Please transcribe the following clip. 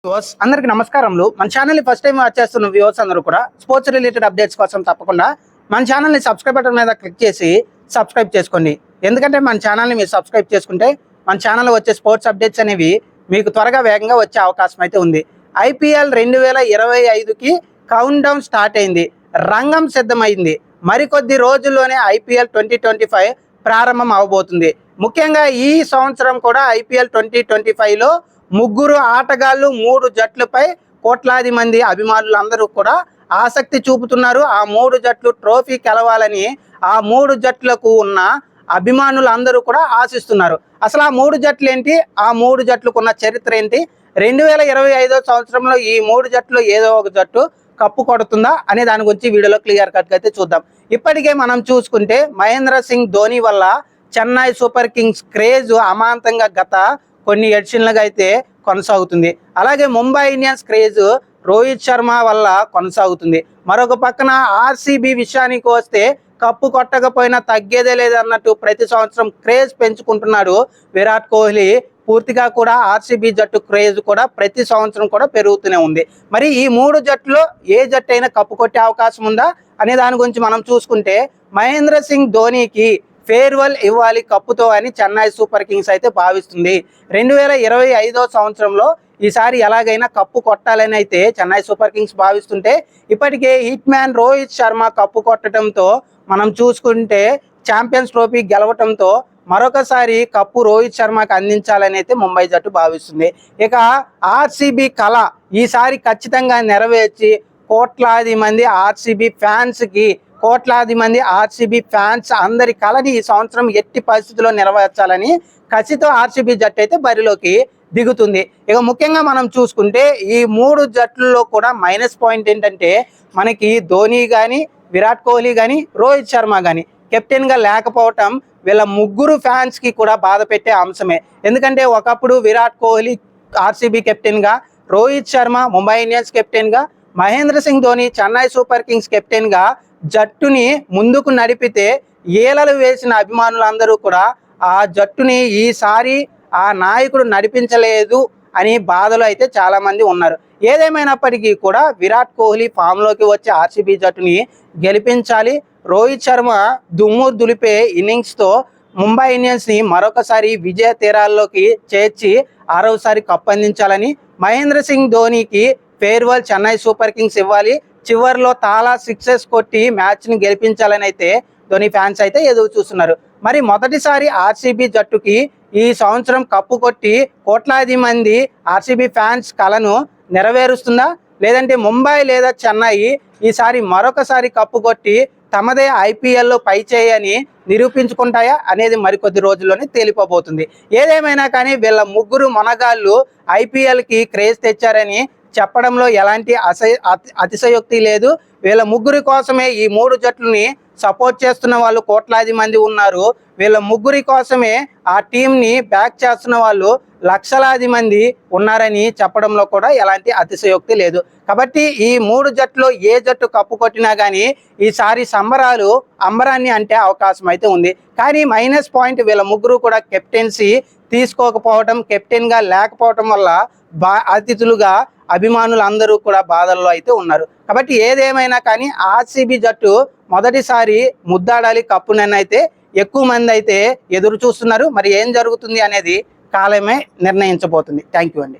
అందరికి నమస్కారములు. మన ఛానల్ని ఫస్ట్ టైం వాచ్ చేస్తున్న వ్యూవర్స్ అందరూ కూడా స్పోర్ట్స్ రిలేటెడ్ అప్డేట్స్ కోసం తప్పకుండా మన ఛానల్ని సబ్స్క్రైబ్ బటన్ మీద క్లిక్ చేసి సబ్స్క్రైబ్ చేసుకోండి. ఎందుకంటే మన ఛానల్ని మీరు సబ్స్క్రైబ్ చేసుకుంటే మన ఛానల్లో వచ్చే స్పోర్ట్స్ అప్డేట్స్ అనేవి మీకు త్వరగా వేగంగా వచ్చే అవకాశం అయితే ఉంది. ఐపీఎల్ 2025కి కౌంట్ డౌన్ స్టార్ట్ అయింది. రంగం సిద్ధమైంది. మరికొద్ది రోజుల్లోనే ఐపీఎల్ 2025 ప్రారంభం అవబోతుంది. ముఖ్యంగా ఈ సంవత్సరం కూడా ఐపీఎల్ 2025లో ముగ్గురు ఆటగాళ్ళు 3 జట్లపై కోట్లాది మంది అభిమానులందరూ కూడా ఆసక్తి చూపుతున్నారు. ఆ 3 జట్లు ట్రోఫీ గెలవాలని ఆ 3 జట్లకు ఉన్న అభిమానులందరూ కూడా ఆశిస్తున్నారు. అసలు ఆ 3 జట్లు ఏంటి, ఆ 3 జట్లకు ఉన్న చరిత్ర ఏంటి, 2025 సంవత్సరంలో ఈ 3 జట్లు ఏదో ఒక జట్టు కప్పు కొడుతుందా అనే దాని గురించి వీడియోలో క్లియర్ కట్గా అయితే చూద్దాం. ఇప్పటికే మనం చూసుకుంటే మహేంద్ర సింగ్ ధోని వల్ల చెన్నై సూపర్ కింగ్స్ క్రేజ్ అమాంతంగా గత కొన్ని ఎడిషన్లుగా అయితే కొనసాగుతుంది. అలాగే ముంబై ఇండియన్స్ క్రేజ్ రోహిత్ శర్మ వల్ల కొనసాగుతుంది. మరొక పక్కన ఆర్సీబీ విషయానికి వస్తే కప్పు కొట్టకపోయినా తగ్గేదే లేదన్నట్టు ప్రతి సంవత్సరం క్రేజ్ పెంచుకుంటున్నాడు విరాట్ కోహ్లీ. పూర్తిగా కూడా ఆర్సీబీ జట్టు క్రేజ్ కూడా ప్రతి సంవత్సరం కూడా పెరుగుతూనే ఉంది. మరి ఈ 3 జట్టులో ఏ జట్టు అయినా కప్పు కొట్టే అవకాశం ఉందా అనే దాని గురించి మనం చూసుకుంటే మహేంద్ర సింగ్ ధోనికి ఫేర్వెల్ ఇవ్వాలి కప్పుతో అని చెన్నై సూపర్ కింగ్స్ అయితే భావిస్తుంది. 2025 సంవత్సరంలో ఈసారి ఎలాగైనా కప్పు కొట్టాలని అయితే చెన్నై సూపర్ కింగ్స్ భావిస్తుంటే ఇప్పటికే hitman Rohit Sharma cup కొట్టడంతో మనం చూసుకుంటే ఛాంపియన్స్ ట్రోఫీ గెలవటంతో మరొకసారి కప్పు రోహిత్ శర్మకి అందించాలని అయితే ముంబై జట్టు భావిస్తుంది. ఇక ఆర్సీబీ కళ ఈసారి ఖచ్చితంగా నెరవేర్చి కోట్లాది మంది ఆర్సీబీ ఫ్యాన్స్ అందరి కళని ఈ సంవత్సరం ఎట్టి పరిస్థితుల్లో నెరవేర్చాలని కసితో ఆర్సీబీ జట్టు అయితే బరిలోకి దిగుతుంది. ఇక ముఖ్యంగా మనం చూసుకుంటే ఈ 3 జట్లలో కూడా మైనస్ పాయింట్ ఏంటంటే మనకి ధోని కానీ, విరాట్ కోహ్లీ కానీ, రోహిత్ శర్మ కానీ కెప్టెన్గా లేకపోవటం వీళ్ళ ముగ్గురు ఫ్యాన్స్కి కూడా బాధ పెట్టే అంశమే. ఎందుకంటే ఒకప్పుడు విరాట్ కోహ్లీ ఆర్సీబీ కెప్టెన్గా, రోహిత్ శర్మ ముంబై ఇండియన్స్ కెప్టెన్గా, మహేంద్ర సింగ్ ధోని చెన్నై సూపర్ కింగ్స్ కెప్టెన్గా జట్టుని ముందుకు నడిపితే ఏలలు వేసిన అభిమానులందరూ కూడా ఆ జట్టుని ఈసారి ఆ నాయకుడు నడిపించలేదు అని బాధలో అయితే చాలామంది ఉన్నారు. ఏదేమైనప్పటికీ కూడా విరాట్ కోహ్లీ ఫామ్లోకి వచ్చి ఆర్సీబీ జట్టుని గెలిపించాలి. రోహిత్ శర్మ దుమ్ము దులిపే ఇన్నింగ్స్తో ముంబై ఇండియన్స్ని మరొకసారి విజయ తీరాల్లోకి చేర్చి 6వసారి కప్ అందించాలని, మహేంద్ర సింగ్ ధోనికి ఫేర్వెల్ చెన్నై సూపర్ కింగ్స్ ఇవ్వాలి, చివరిలో తాలా 6 కొట్టి మ్యాచ్ని గెలిపించాలని అయితే ధోని ఫ్యాన్స్ అయితే ఎదురు చూస్తున్నారు. మరి మొదటిసారి ఆర్సీబీ జట్టుకి ఈ సంవత్సరం కప్పు కొట్టి కోట్లాది మంది ఆర్సీబీ ఫ్యాన్స్ కలను నెరవేరుస్తుందా, లేదంటే ముంబై లేదా చెన్నై ఈసారి మరొకసారి కప్పు కొట్టి తమదే ఐపీఎల్లో పై చేయని నిరూపించుకుంటాయా అనేది మరికొద్ది రోజుల్లోనే తేలిపోబోతుంది. ఏదేమైనా కానీ వీళ్ళ ముగ్గురు మొనగాళ్ళు ఐపీఎల్కి క్రేజ్ తెచ్చారని చెప్పడంలో ఎలాంటి అతిశయోక్తి లేదు. వీళ్ళ ముగ్గురి కోసమే ఈ 3 జట్లని సపోర్ట్ చేస్తున్న వాళ్ళు కోట్లాది మంది ఉన్నారు. వీళ్ళ ముగ్గురి కోసమే ఆ టీంని బ్యాక్ చేస్తున్న వాళ్ళు లక్షలాది మంది ఉన్నారని చెప్పడంలో కూడా ఎలాంటి అతిశయోక్తి లేదు. కాబట్టి ఈ 3 జట్లు ఏ జట్టు కప్పు కొట్టినా కానీ ఈసారి సంబరాలు అంబరాన్ని అంటే అవకాశం అయితే ఉంది. కానీ మైనస్ పాయింట్ వీళ్ళ ముగ్గురు కూడా కెప్టెన్సీ తీసుకోకపోవటం, కెప్టెన్గా లేకపోవటం వల్ల అతిథులుగా అభిమానులు అందరూ కూడా బాధల్లో అయితే ఉన్నారు. కాబట్టి ఏదేమైనా కానీ ఆర్సీబీ జట్టు మొదటిసారి ముద్దాడాలి కప్పునని అయితే ఎక్కువ మంది అయితే ఎదురు చూస్తున్నారు. మరి ఏం జరుగుతుంది అనేది కాలమే నిర్ణయించబోతుంది. థ్యాంక్ యూ అండి.